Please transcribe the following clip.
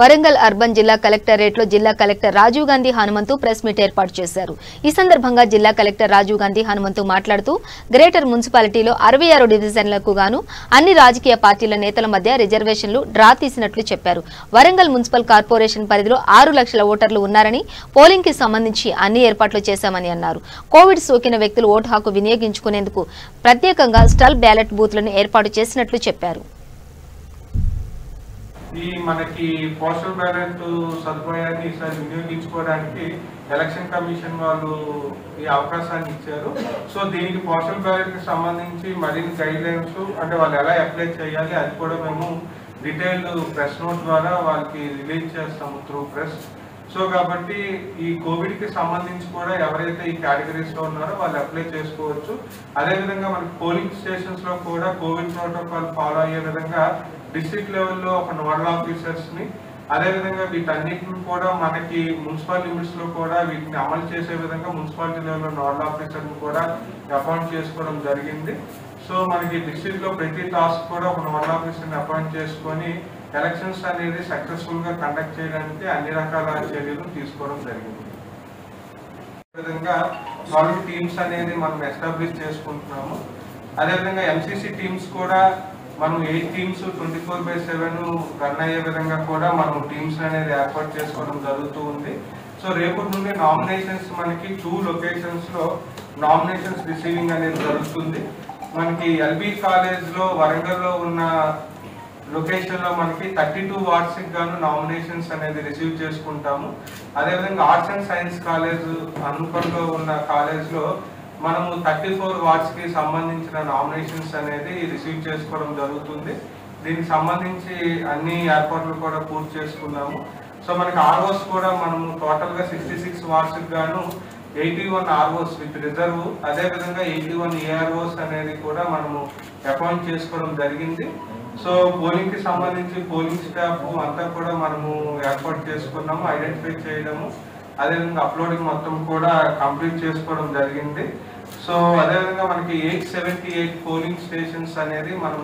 Warangal urban జిల్లా కలెక్టరేట్లో జిల్లా collector Rajiv Gandhi Hanumanthu press meet ఏర్పాటు చేశారు. ఈ సందర్భంగా జిల్లా కలెక్టర్ రాజీవ్ గాంధీ హనుమంతు మాట్లాడుతూ గ్రేటర్ మున్సిపాలిటీలో 66 డివిజన్లకు గాను అన్ని రాజకీయ పార్టీల నేతల మధ్య రిజర్వేషన్లు డ్రా తీసినట్లు చెప్పారు. వరంగల్ మున్సిపల్ కార్పొరేషన్ పరిధిలో 6 లక్షల ఓటర్లు ఉన్నారని పోలింగ్ కి సంబంధించి అన్ని ఏర్పాట్లు చేశామని అన్నారు. కోవిడ్ సోకిన వ్యక్తులు ఓటు హక్కు వినియోగించుకునేందుకు ప్రత్యేకంగా స్టల్ బ్యాలెట్ బూత్లను ఏర్పాటు చేసినట్లు చెప్పారు. ఈ మనకి పోస్టల్ బ్యాలెట్ సదుపాయాన్ని ఈసారి వినియోగించుకోవడానికి ఎలక్షన్ కమిషన్ వాళ్ళు ఈ అవకాశాన్ని ఇచ్చారు. సో దీనికి పోస్టల్ బ్యాలెట్ కి సంబంధించి మరిన్ని గైడ్ లైన్స్ అంటే వాళ్ళు ఎలా అప్లై చేయాలి అది కూడా మేము డీటెయిల్డ్ ప్రెస్ నోట్ ద్వారా వాళ్ళకి రిలీజ్ చేస్తాము త్రూ ప్రెస్. సో కాబట్టి ఈ కోవిడ్ కి సంబంధించి కూడా ఎవరైతే ఈ కేటగిరీస్ లో ఉన్నారో వాళ్ళు అప్లై చేసుకోవచ్చు. అదేవిధంగా మనకి పోలింగ్ స్టేషన్స్ లో కూడా కోవిడ్ ప్రోటోకాల్ ఫాలో అయ్యే విధంగా డిస్ట్రిక్ట్ లెవెల్లో ఒక నోడల్ ఆఫీసర్స్ ని అదేవిధంగా వీటన్నిటిని కూడా మనకి మున్సిపల్ లిమిట్స్ లో కూడా వీటిని అమలు చేసే విధంగా మున్సిపాలిటీ లెవెల్లో నోడల్ ఆఫీసర్ ని కూడా అపాయింట్ చేసుకోవడం జరిగింది. సో మనకి డిస్ట్రిక్ట్ లో ప్రతి టాస్క్ కూడా ఒక నోడల్ ఆఫీసర్ ని అపాయింట్ చేసుకొని ఎలక్షన్స్ అనేది సక్సెస్ఫుల్ గా కండక్ట్ చేయడానికి అన్ని రకాల చర్యలు తీసుకోవడం జరిగింది. అదేవిధంగా 12 టీమ్స్ అనేది మనం ఎస్టాబ్లిష్ చేసుకుంటున్నాము. అదేవిధంగా ఎంసీసీ టీమ్స్ కూడా మనం 8 టీమ్స్ 24/7 రన్ అయ్యే విధంగా కూడా మనం టీమ్స్ అనేది ఏర్పాటు చేసుకోవడం జరుగుతూ ఉంది. సో రేపటి నుండి నామినేషన్స్ మనకి 2 లొకేషన్స్ లో నామినేషన్స్ రిసీవింగ్ అనేది జరుగుతుంది. మనకి ఎల్బీ కాలేజ్ లో వరంగల్ లో ఉన్న లొకేషన్ లో మనకి 32 వార్డ్స్ కి గాను నామినేషన్స్ అనేది రిసీవ్ చేసుకుంటాము. అదేవిధంగా ఆర్ట్స్ అండ్ సైన్స్ కాలేజ్ హన్మకొండలో ఉన్న కాలేజ్ లో మనము 34 వార్డ్స్ కి సంబంధించిన నామినేషన్స్ అనేది రిసీవ్ చేసుకోవడం జరుగుతుంది. దీనికి సంబంధించి అన్ని ఏర్పాట్లు కూడా పూర్తి చేసుకున్నాము. సో మనకి ఆర్ఓస్ కూడా మనము టోటల్ గా 66 వార్డ్స్ కి గాను 81 ఆర్ఓస్ విత్ రిజర్వ్ అదేవిధంగా 81 ఏఆర్ఓస్ అనేది కూడా మనము అపాయింట్ చేసుకోవడం జరిగింది. సో పోలింగ్ కి సంబంధించి పోలింగ్ స్టాఫ్ అంతా కూడా మనము ఏర్పాటు చేసుకున్నాము. ఐడెంటిఫై చేయడము అదేవిధంగా అప్లోడింగ్ మొత్తం కూడా కంప్లీట్ చేసుకోవడం జరిగింది. సో అదేవిధంగా మనకి 878 పోలింగ్ స్టేషన్స్ అనేది మనం